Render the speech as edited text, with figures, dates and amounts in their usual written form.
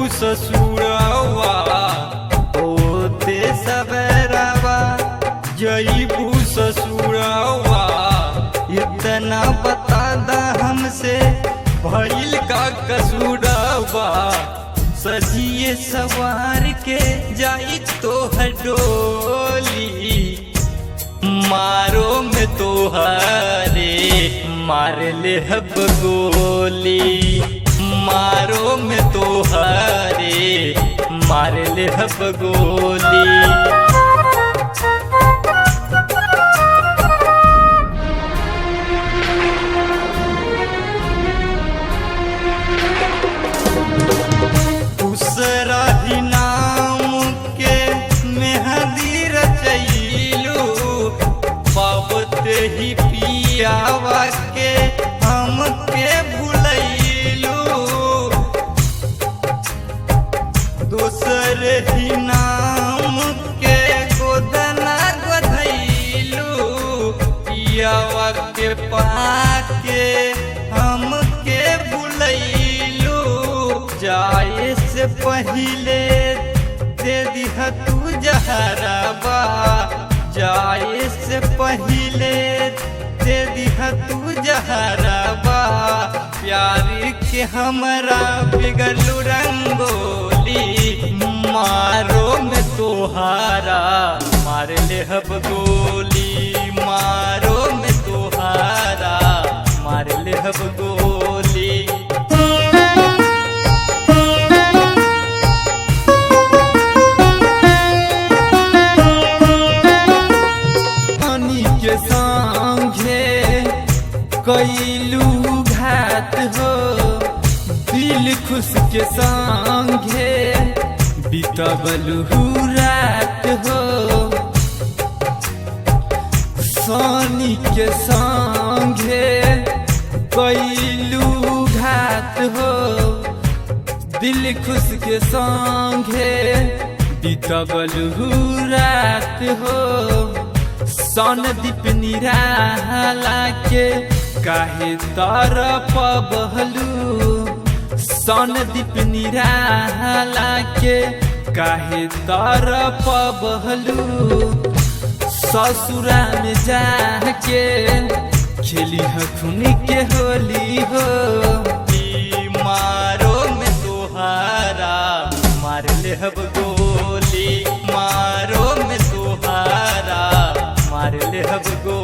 ससुरवा होते सबेरवा जईबू ससुरवा इतना बता दा हमसे भइल का कसूरवा सजिए सवार के जाई तो डोली मारो में तोहरे मार ले हब गोली मारो में तोहरे मार ले हब गोली उसरही नाम के मेहंदी रचैलू पावत ही पियावा के हमके भुलैलू दोसर ही नाम के गोदना गधैलू पियावा के पाके हमके भुलैलू जाए से पहिले दे दिहा तू जहरवा जाए से पहिले दे दिहा तू जहरवा प्यार के हमरा बिगलू रंगोली मारो में तोहारा मार ले हब गोली मारो में तोहारा मार ले हब गोली कैलू घात हो दिल खुश के संगे बीतबलू रात हो सोनी के संगे कैलू घात हो दिल खुश के संगे बीतबलू रात हो सन दीप निराला के काहे तरफ बहलू सन दीप निराला के काहे तरफ बहलू ससुरा में जाके खेली खून के होली हो मारो में तोहारा मार ले हब गोली मारो में तोहारा मार ले हब गोली।